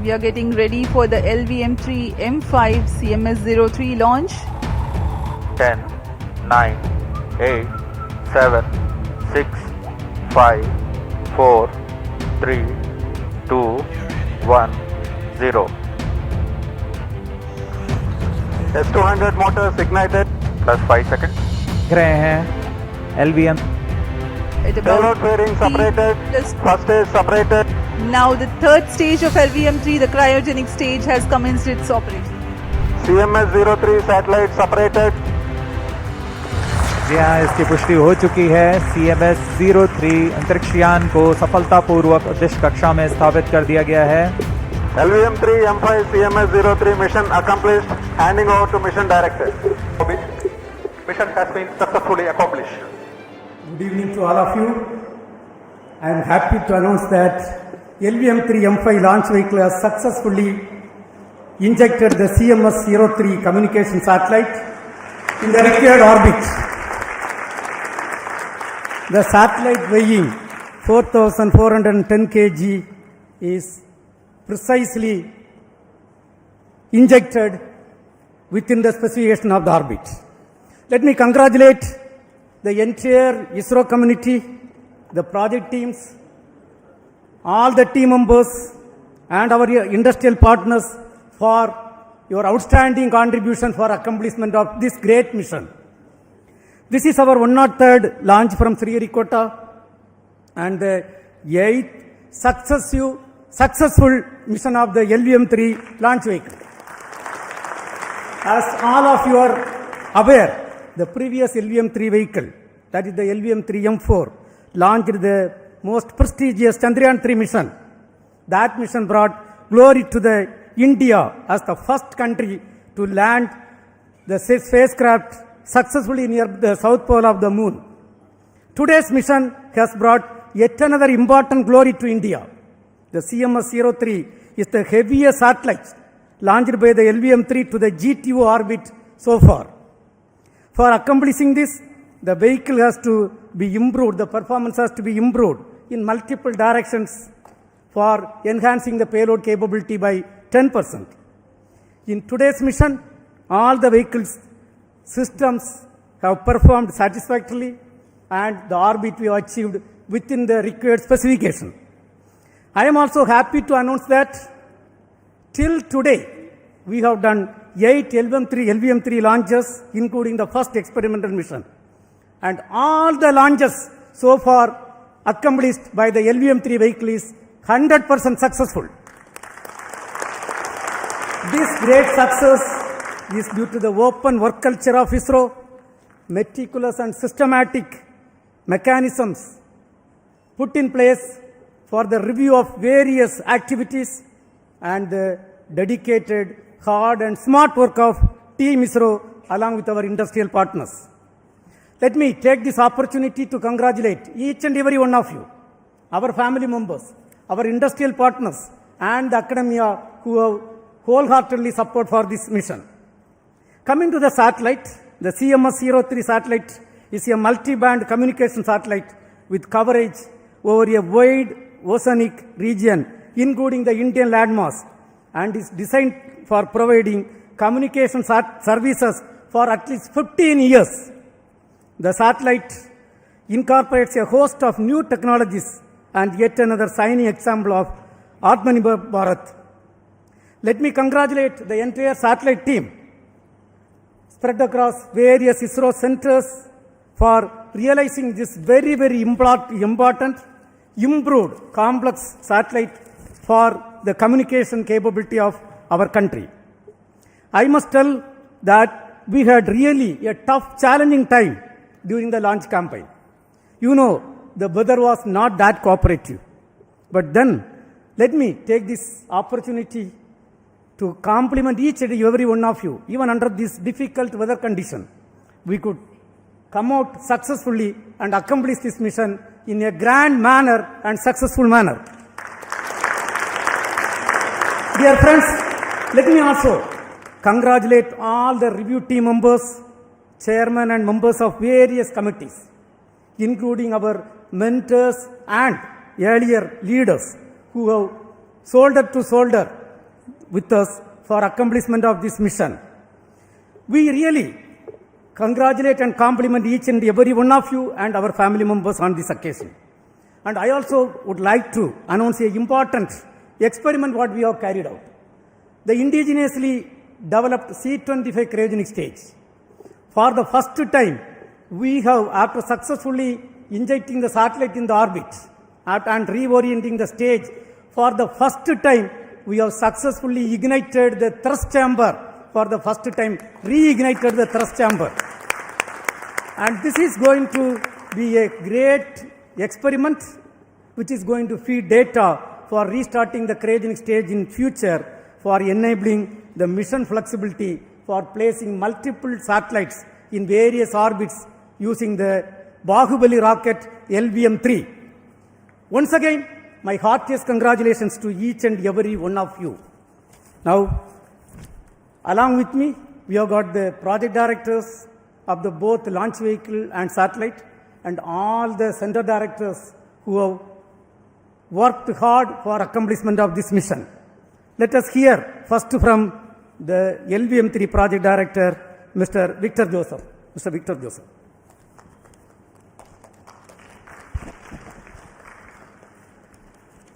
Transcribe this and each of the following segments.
We are getting ready for the LVM3-M5 CMS-03 launch. 10, 9, 8, 7, 6, 5, 4, 3, 2, 1, 0. S200 motors ignited. Plus 5 seconds. देख रहे हैं LVM. Payload fairing separated. First stage separated. Now the third stage of LVM3, the cryogenic stage, has commenced its operation. CMS-03 satellite separated. जी हाँ, इसकी पुष्टि हो चुकी है. CMS-03 अंतरिक्षयान को सफलतापूर्वक उद्देश्य कक्षा में स्थापित कर दिया गया है. LVM3-M5 CMS-03 mission accomplished. Handing over to mission director. Mission has been successfully accomplished. Good evening to all of you. I am happy to announce that LVM3-M5 launch vehicle has successfully injected the CMS-03 communication satellite in the required orbit. The satellite weighing 4,410 kg is precisely injected within the specification of the orbit. Let me congratulate the entire ISRO community, the project teams, all the team members and our industrial partners for your outstanding contribution for accomplishment of this great mission. This is our 103rd launch from Sriharikota and the 8th successful mission of the LVM3 launch vehicle. As all of you are aware, the previous LVM3 vehicle, that is the LVM3-M4, launched the most prestigious Chandigarh mission. That mission brought glory to the India as the first country to land the spacecraft successfully near the south pole of the moon. Today's mission has brought yet another important glory to India. The CMS-03 is the heaviest satellite launched by the LVM3 to the GTO orbit so far. For accomplishing this, the vehicle has to be improved, the performance has to be improved in multiple directions for enhancing the payload capability by 10%. In today's mission, all the vehicles systems have performed satisfactorily and the orbit we have achieved within the required specification. I am also happy to announce that till today, we have done 8 LVM3 launches, including the first experimental mission. And all the launches so far accomplished by the LVM3 vehicle is 100% successful. This great success is due to the open work culture of ISRO, meticulous and systematic mechanisms put in place for the review of various activities and the dedicated, hard and smart work of Team ISRO along with our industrial partners. Let me take this opportunity to congratulate each and every one of you, our family members, our industrial partners and the academia who have wholeheartedly support for this mission. Coming to the satellite, the CMS-03 satellite is a multi-band communication satellite with coverage over a wide oceanic region, including the Indian landmass, and is designed for providing communication services for at least 15 years. The satellite incorporates a host of new technologies and yet another shining example of Atmanirbhar Bharat. Let me congratulate the entire satellite team spread across various ISRO centers for realizing this very, very important, improved, complex satellite for the communication capability of our country. I must tell that we had really a tough, challenging time during the launch campaign. You know, the weather was not that cooperative. But then, let me take this opportunity to compliment each and every one of you. Even under this difficult weather condition, we could come out successfully and accomplish this mission in a grand manner and successful manner. Dear friends, let me also congratulate all the review team members, chairman and members of various committees, including our mentors and earlier leaders who have shoulder to shoulder with us for accomplishment of this mission. We really congratulate and compliment each and every one of you and our family members on this occasion. And I also would like to announce an important experiment what we have carried out. The indigenously developed C-25 cryogenic stage. For the first time, we have, after successfully injecting the satellite in the orbit and reorienting the stage, for the first time, we have successfully ignited the thrust chamber. For the first time, reignited the thrust chamber. And this is going to be a great experiment which is going to feed data for restarting the cryogenic stage in future, for enabling the mission flexibility for placing multiple satellites in various orbits using the Bahubali rocket LVM3. Once again, my heartiest congratulations to each and every one of you. Now, along with me, we have got the project directors of the both launch vehicle and satellite, and all the center directors who have worked hard for accomplishment of this mission. Let us hear first from the LVM3 project director, Mr. Victor Joseph. Mr. Victor Joseph.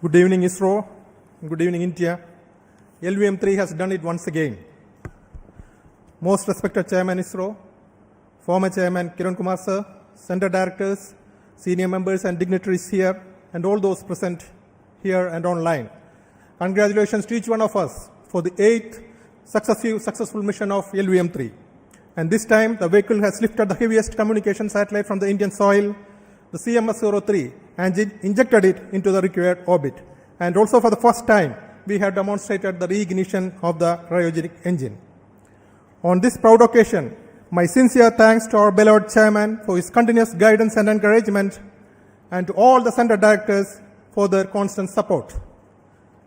Good evening, ISRO. Good evening, India. LVM3 has done it once again. Most respected Chairman ISRO, former Chairman Kiran Kumar sir, Center Directors, senior members and dignitaries here, and all those present here and online. Congratulations to each one of us for the 8th successful mission of LVM3. And this time, the vehicle has lifted the heaviest communication satellite from the Indian soil, the CMS-03, and injected it into the required orbit. And also for the first time, we have demonstrated the reignition of the cryogenic engine. On this proud occasion, my sincere thanks to our beloved chairman for his continuous guidance and encouragement, and to all the center directors for their constant support.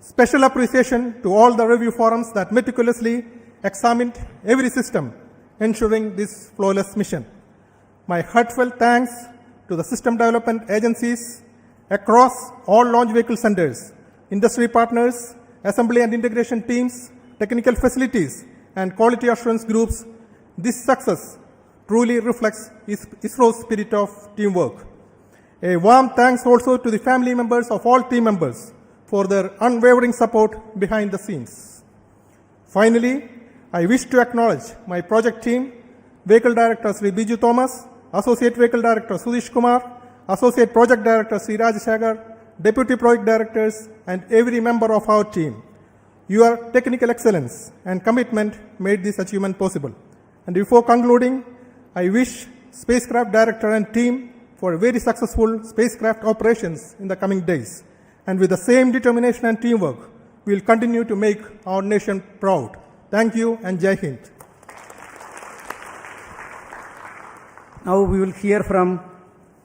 Special appreciation to all the review forums that meticulously examined every system, ensuring this flawless mission. My heartfelt thanks to the system development agencies across all launch vehicle centers, industry partners, assembly and integration teams, technical facilities, and quality assurance groups. This success truly reflects ISRO's spirit of teamwork. A warm thanks also to the family members of all team members for their unwavering support behind the scenes. Finally, I wish to acknowledge my project team, Vehicle Director Sri Biju Thomas, Associate Vehicle Director Sudish Kumar, Associate Project Director Sri Raj Shagar, Deputy Project Directors, and every member of our team. Your technical excellence and commitment made this achievement possible. And before concluding, I wish Spacecraft Director and team for very successful spacecraft operations in the coming days. And with the same determination and teamwork, we will continue to make our nation proud. Thank you and Jai Hind. Now we will hear from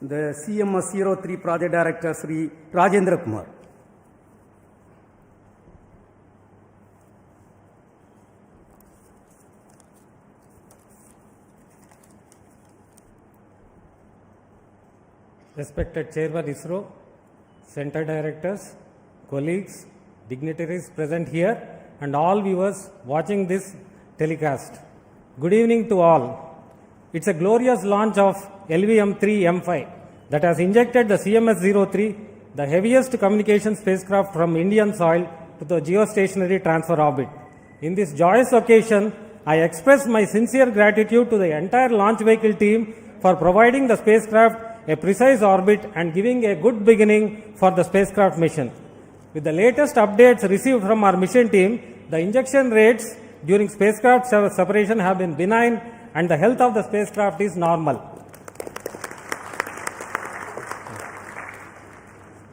the CMS-03 project director, Sri Rajendra Kumar. Respected Chairman ISRO, Center Directors, colleagues, dignitaries present here, and all viewers watching this telecast. Good evening to all. It's a glorious launch of LVM3-M5 that has injected the CMS-03, the heaviest communication spacecraft from Indian soil, to the geostationary transfer orbit. In this joyous occasion, I express my sincere gratitude to the entire launch vehicle team for providing the spacecraft a precise orbit and giving a good beginning for the spacecraft mission. With the latest updates received from our mission team, the injection rates during spacecraft separation have been benign and the health of the spacecraft is normal.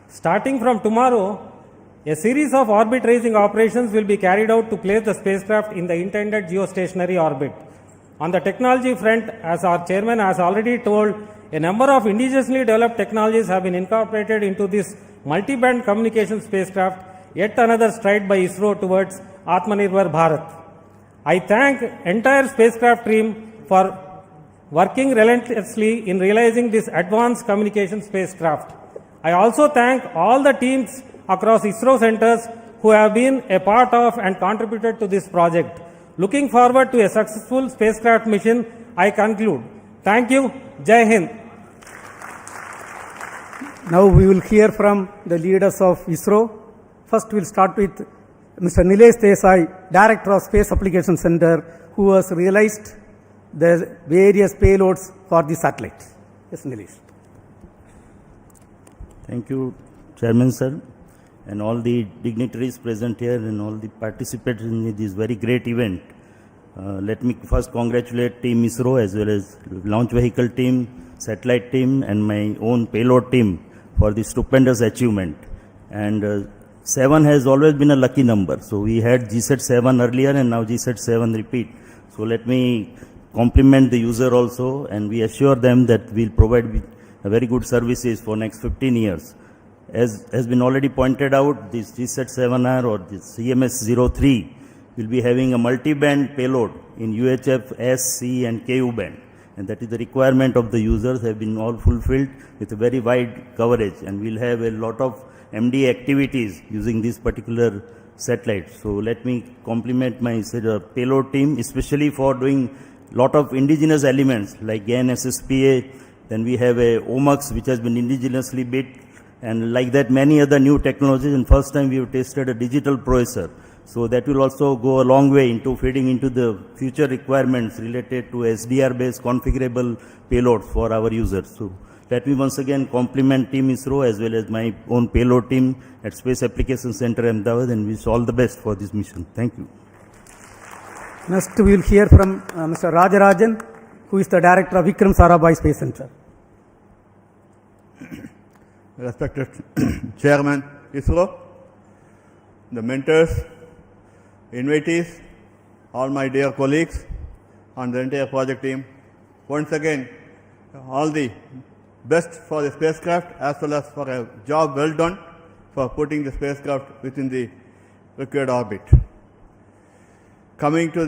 Starting from tomorrow, a series of orbit raising operations will be carried out to place the spacecraft in the intended geostationary orbit. On the technology front, as our chairman has already told, a number of indigenously developed technologies have been incorporated into this multi-band communication spacecraft, yet another stride by ISRO towards Atmanirbhar Bharat. I thank entire spacecraft team for working relentlessly in realizing this advanced communication spacecraft. I also thank all the teams across ISRO centers who have been a part of and contributed to this project. Looking forward to a successful spacecraft mission, I conclude. Thank you. Jai Hind. Now we will hear from the leaders of ISRO. First we will start with Mr. Nilesh Desai, Director of Space Application Center, who has realized the various payloads for the satellite. Yes, Nilesh. Thank you, Chairman sir, and all the dignitaries present here and all the participants in this very great event. Let me first congratulate Team ISRO as well as launch vehicle team, satellite team and my own payload team for this stupendous achievement. And 7 has always been a lucky number. So we had GSAT 7 earlier and now GSAT 7 repeat. So let me compliment the user also, and we assure them that we'll provide a very good services for next 15 years. As has been already pointed out, this GSAT 7R or this CMS-03 will be having a multi-band payload in UHF, S, C and KU band. And that is the requirement of the users have been all fulfilled with a very wide coverage, and we'll have a lot of MD activities using this particular satellite. So let me compliment my payload team, especially for doing lot of indigenous elements like GAN-SSPA. Then we have a OMUX which has been indigenously built, and like that many other new technologies. And first time we have tested a digital processor. So that will also go a long way into feeding into the future requirements related to SDR based configurable payloads for our users. So let me once again compliment Team ISRO as well as my own payload team at Space Application Center Ahmedabad, and wish all the best for this mission. Thank you. Next we will hear from Mr. Rajarajan, who is the Director of Vikram Sarabhai Space Center. Respected Chairman ISRO, the mentors, invitees, all my dear colleagues and the entire project team, once again all the best for the spacecraft as well as for a job well done for putting the spacecraft within the required orbit. Coming to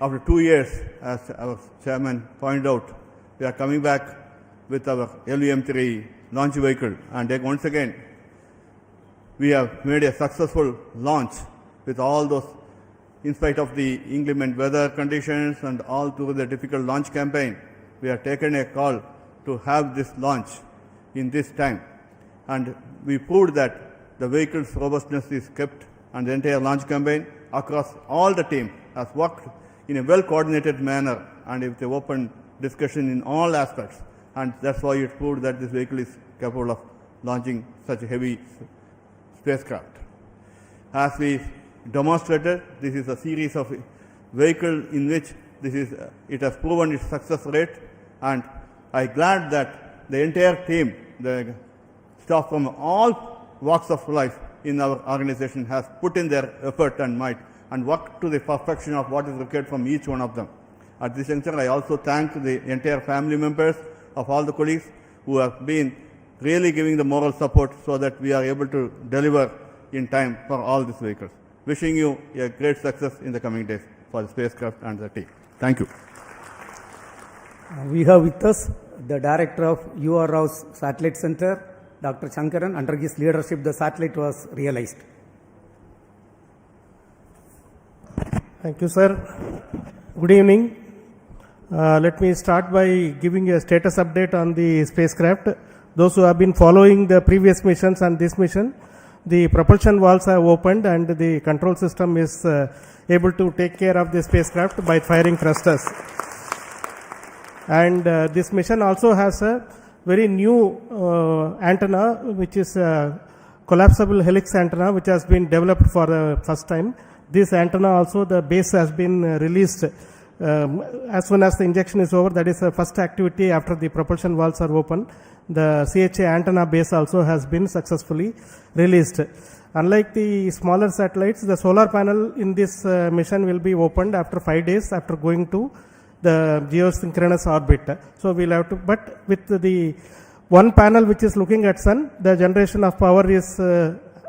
after 2 years, as our chairman pointed out, we are coming back with our LVM3 launch vehicle, and then once again we have made a successful launch with all those, in spite of the inclement weather conditions and all through the difficult launch campaign. We have taken a call to have this launch in this time, and we proved that the vehicle's robustness is kept, and the entire launch campaign across all the team has worked in a well coordinated manner and with an open discussion in all aspects, and that's why it proved that this vehicle is capable of launching such a heavy spacecraft. As we demonstrated, this is a series of vehicles in which it has proven its success rate, and I'm glad that the entire team, the staff from all walks of life in our organization has put in their effort and might and worked to the perfection of what is required from each one of them. At this juncture, I also thank the entire family members of all the colleagues who have been really giving the moral support so that we are able to deliver in time for all these vehicles. Wishing you a great success in the coming days for the spacecraft and the team. Thank you. We have with us the Director of URSC's Satellite Center, Dr. Shankaran. Under his leadership, the satellite was realized. Thank you, sir. Good evening. Let me start by giving a status update on the spacecraft. Those who have been following the previous missions and this mission, the propulsion valves have opened and the control system is able to take care of the spacecraft by firing thrusters. And this mission also has a very new antenna, which is a collapsible helix antenna, which has been developed for the first time. This antenna also, the base has been released as soon as the injection is over. That is the first activity after the propulsion valves are open. The CHA antenna base also has been successfully released. Unlike the smaller satellites, the solar panel in this mission will be opened after 5 days after going to the geosynchronous orbit. So we'll have to, but with the one panel which is looking at sun, the generation of power is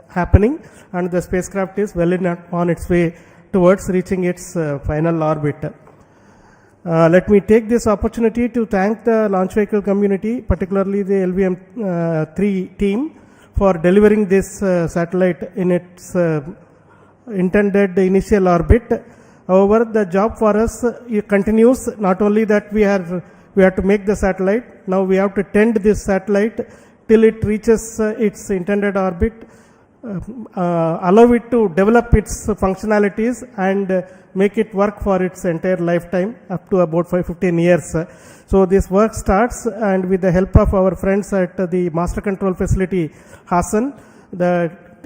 happening and the spacecraft is well on its way towards reaching its final orbit. Let me take this opportunity to thank the launch vehicle community, particularly the LVM3 team, for delivering this satellite in its intended initial orbit. However, the job for us continues. Not only that we have to make the satellite, now we have to tend this satellite till it reaches its intended orbit, allow it to develop its functionalities and make it work for its entire lifetime up to about 15 years. So this work starts, and with the help of our friends at the Master Control Facility, Hassan,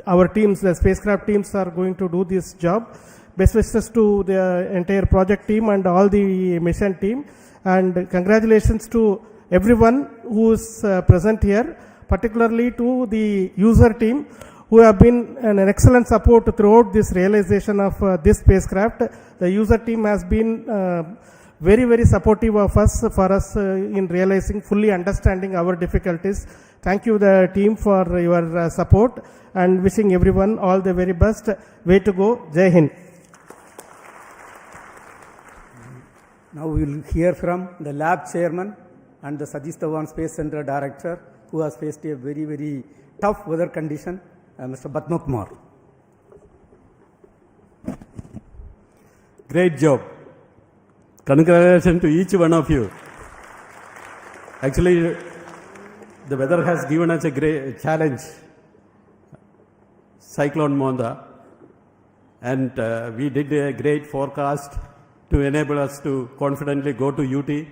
our teams, the spacecraft teams are going to do this job. Best wishes to the entire project team and all the mission team, and congratulations to everyone who is present here, particularly to the user team who have been an excellent support throughout this realization of this spacecraft. The user team has been very, very supportive of us, for us in realizing, fully understanding our difficulties. Thank you, the team, for your support, and wishing everyone all the very best. Way to go. Jai Hind. Now we will hear from the lab chairman and the Satish Dhawan Space Center director, who has faced a very, very tough weather condition, Mr. Padma Kumar. Great job. Congratulations to each one of you. Actually, the weather has given us a great challenge. Cyclone Monda. And we did a great forecast to enable us to confidently go to UT.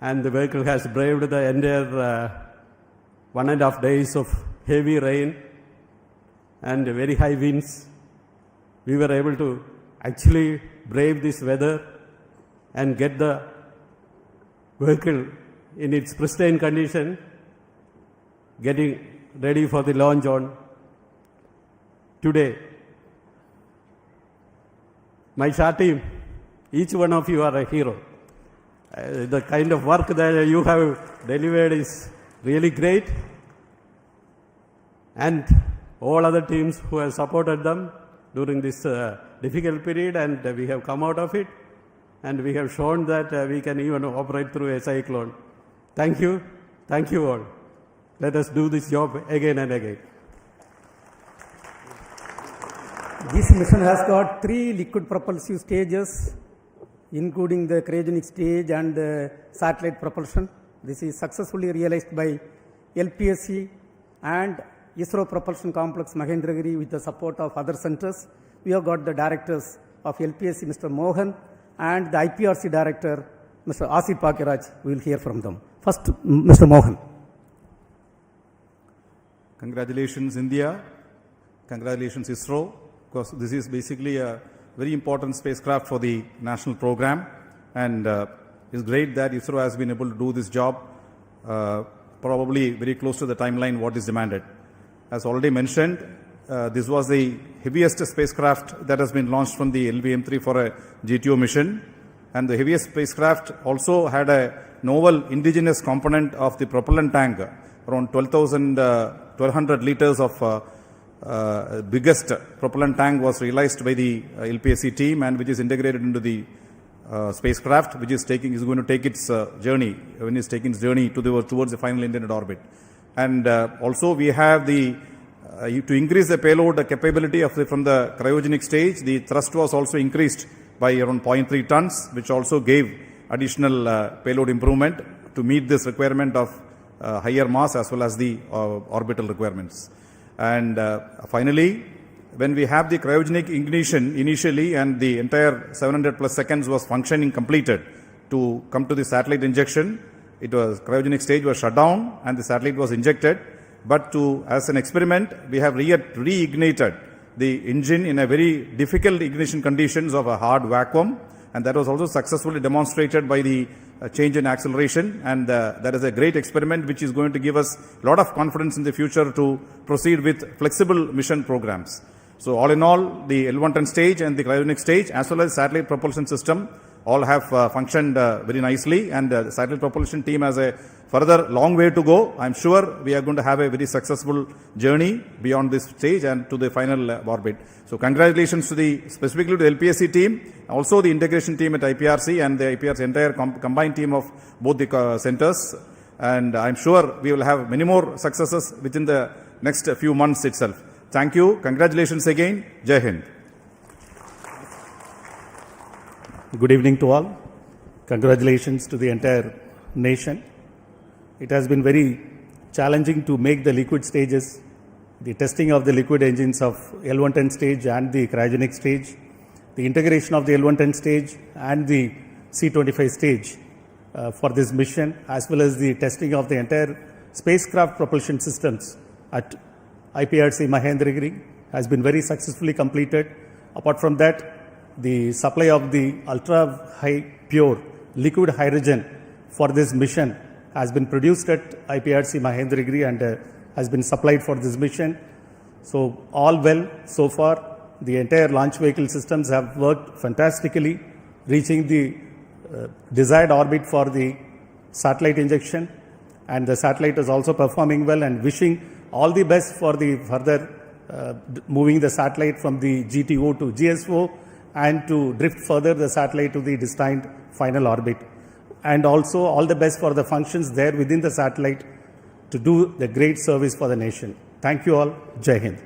And the vehicle has braved the entire 1.5 days of heavy rain and very high winds. We were able to actually brave this weather and get the vehicle in its pristine condition, getting ready for the launch on today. My SHA team, each one of you are a hero. The kind of work that you have delivered is really great. And all other teams who have supported them during this difficult period, and we have come out of it, and we have shown that we can even operate through a cyclone. Thank you. Thank you all. Let us do this job again and again. This mission has got 3 liquid propulsive stages, including the cryogenic stage and the satellite propulsion. This is successfully realized by LPSC and ISRO Propulsion Complex Mahendragiri with the support of other centers. We have got the directors of LPSC, Mr. Mohan, and the IPRC director, Mr. Asif Pakiraj. We will hear from them. First, Mr. Mohan. Congratulations, India. Congratulations, ISRO, because this is basically a very important spacecraft for the national program, and it's great that ISRO has been able to do this job probably very close to the timeline what is demanded. As already mentioned, this was the heaviest spacecraft that has been launched from the LVM3 for a GTO mission, and the heaviest spacecraft also had a novel indigenous component of the propellant tank, around 1200 liters of biggest propellant tank was realized by the LPSC team, and which is integrated into the spacecraft, which is going to take its journey, when it's taking its journey towards the final intended orbit. And also we have the to increase the payload capability from the cryogenic stage, the thrust was also increased by around 0.3 tons, which also gave additional payload improvement to meet this requirement of higher mass as well as the orbital requirements. And finally, when we have the cryogenic ignition initially, and the entire 700 plus seconds was functioning completed to come to the satellite injection, cryogenic stage was shut down and the satellite was injected. But as an experiment, we have reignited the engine in a very difficult ignition conditions of a hard vacuum, and that was also successfully demonstrated by the change in acceleration, and that is a great experiment which is going to give us a lot of confidence in the future to proceed with flexible mission programs. So all in all, the L110 stage and the cryogenic stage as well as satellite propulsion system all have functioned very nicely, and the satellite propulsion team has a further long way to go. I'm sure we are going to have a very successful journey beyond this stage and to the final orbit. So congratulations to specifically to the LPSC team, also the integration team at IPRC and the IPRC entire combined team of both the centers. And I'm sure we will have many more successes within the next few months itself. Thank you. Congratulations again. Jai Hind. Good evening to all. Congratulations to the entire nation. It has been very challenging to make the liquid stages, the testing of the liquid engines of L110 stage and the cryogenic stage, the integration of the L110 stage and the C25 stage for this mission, as well as the testing of the entire spacecraft propulsion systems at IPRC Mahendragiri has been very successfully completed. Apart from that, the supply of the ultra high pure liquid hydrogen for this mission has been produced at IPRC Mahendragiri and has been supplied for this mission. So all well so far. The entire launch vehicle systems have worked fantastically, reaching the desired orbit for the satellite injection, and the satellite is also performing well, and wishing all the best for the further moving the satellite from the GTO to GSO and to drift further the satellite to the destined final orbit. And also all the best for the functions there within the satellite to do the great service for the nation. Thank you all. Jai Hind.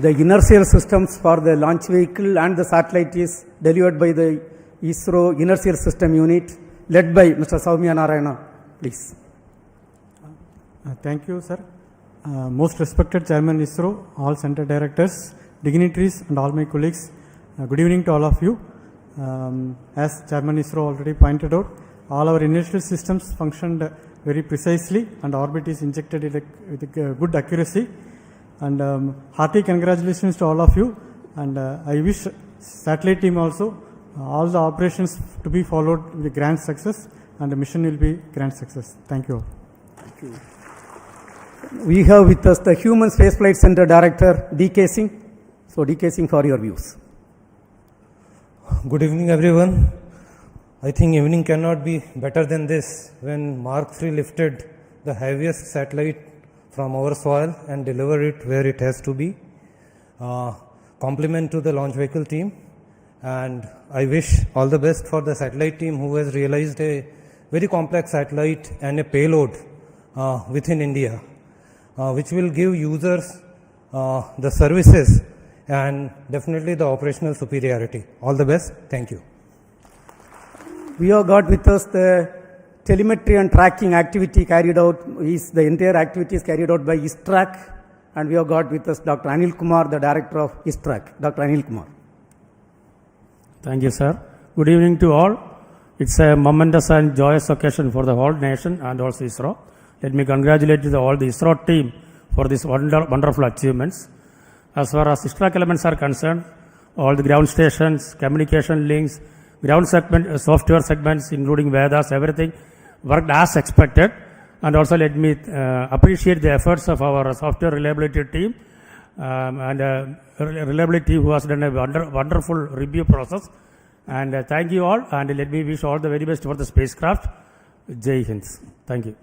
The inertial systems for the launch vehicle and the satellite is delivered by the ISRO inertial system unit led by Mr. Soumya Narayana. Please. Thank you, sir. Most respected Chairman ISRO, all center directors, dignitaries and all my colleagues, good evening to all of you. As Chairman ISRO already pointed out, all our inertial systems functioned very precisely and orbit is injected with good accuracy. And hearty congratulations to all of you, and I wish satellite team also all the operations to be followed with grand success, and the mission will be grand success. Thank you all. Thank you. We have with us the Human Spaceflight Center Director D.K. Singh. So D.K. Singh, for your views. Good evening everyone. I think evening cannot be better than this when Mark III lifted the heaviest satellite from our soil and deliver it where it has to be. Compliment to the launch vehicle team, and I wish all the best for the satellite team who has realized a very complex satellite and a payload within India, which will give users the services and definitely the operational superiority. All the best. Thank you. We have got with us the telemetry and tracking activity carried out, the entire activity is carried out by ISTRAC, and we have got with us Dr. Anil Kumar, the director of ISTRAC. Dr. Anil Kumar. Thank you, sir. Good evening to all. It's a momentous and joyous occasion for the whole nation and also ISRO. Let me congratulate all the ISRO team for these wonderful achievements. As far as ISTRAC elements are concerned, all the ground stations, communication links, ground segment, software segments, including Vedas, everything worked as expected. And also let me appreciate the efforts of our software reliability team and reliability who has done a wonderful review process. And thank you all, and let me wish all the very best for the spacecraft. Jai Hind. Thank you.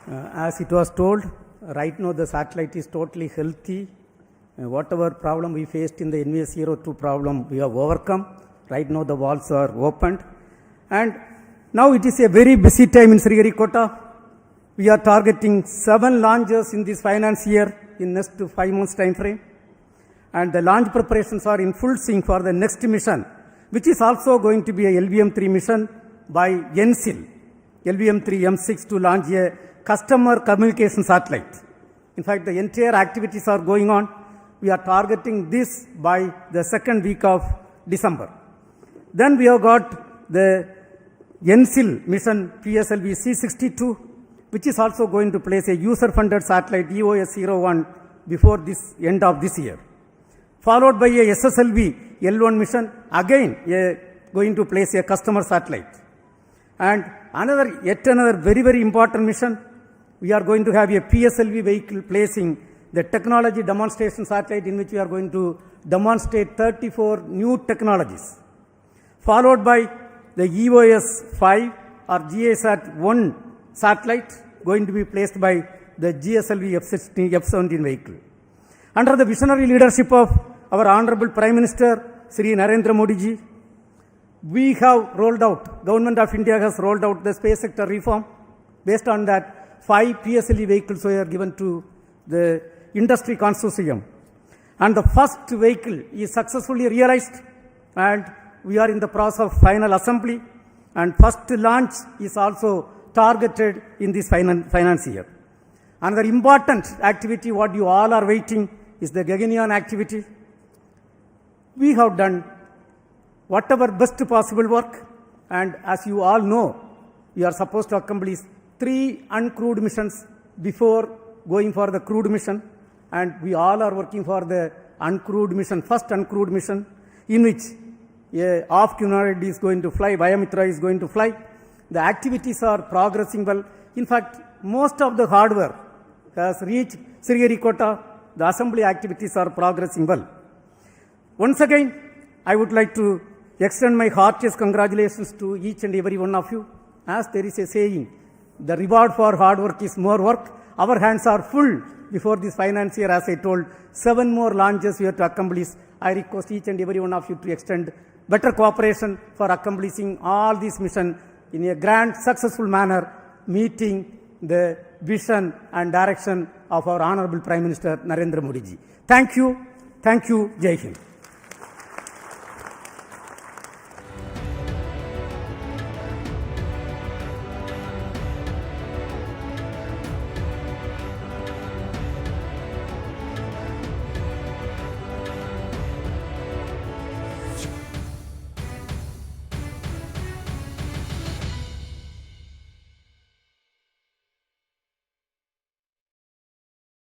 As it was told, right now the satellite is totally healthy. Whatever problem we faced in the NVS-02 problem, we have overcome. Right now the valves are opened. And now it is a very busy time in Sriharikota. We are targeting 7 launches in this finance year in next 5 months time frame. And the launch preparations are in full swing for the next mission, which is also going to be a LVM3 mission by NCIL, LVM3-M5 to launch a customer communication satellite. In fact, the entire activities are going on. We are targeting this by the second week of December. Then we have got the NCIL mission PSLV C62, which is also going to place a user-funded satellite EOS-01 before this end of this year. Followed by a SSLV L1 mission, again going to place a customer satellite. And yet another very, very important mission, we are going to have a PSLV vehicle placing the technology demonstration satellite in which we are going to demonstrate 34 new technologies. Followed by the EOS-5 or GASAT-1 satellite going to be placed by the GSLV F-17 vehicle. Under the visionary leadership of our Honorable Prime Minister Sri Narendra Modi ji, we have rolled out, Government of India has rolled out the space sector reform. Based on that, 5 PSLE vehicles were given to the industry consortium. And the first vehicle is successfully realized, and we are in the process of final assembly, and first launch is also targeted in this finance year. Another important activity what you all are waiting is the Gaganyaan activity. We have done whatever best possible work, and as you all know, we are supposed to accomplish 3 uncrewed missions before going for the crewed mission, and we all are working for the uncrewed mission, first uncrewed mission, in which a off-humanoid is going to fly, Vayamitra is going to fly. The activities are progressing well. In fact, most of the hardware has reached Sriharikota. The assembly activities are progressing well. Once again, I would like to extend my heartiest congratulations to each and every one of you. As there is a saying, the reward for hard work is more work. Our hands are full before this finance year. As I told, 7 more launches we have to accomplish. I request each and every one of you to extend better cooperation for accomplishing all these missions in a grand, successful manner, meeting the vision and direction of our Honorable Prime Minister Narendra Modi ji. Thank you. Thank you. Jai Hind.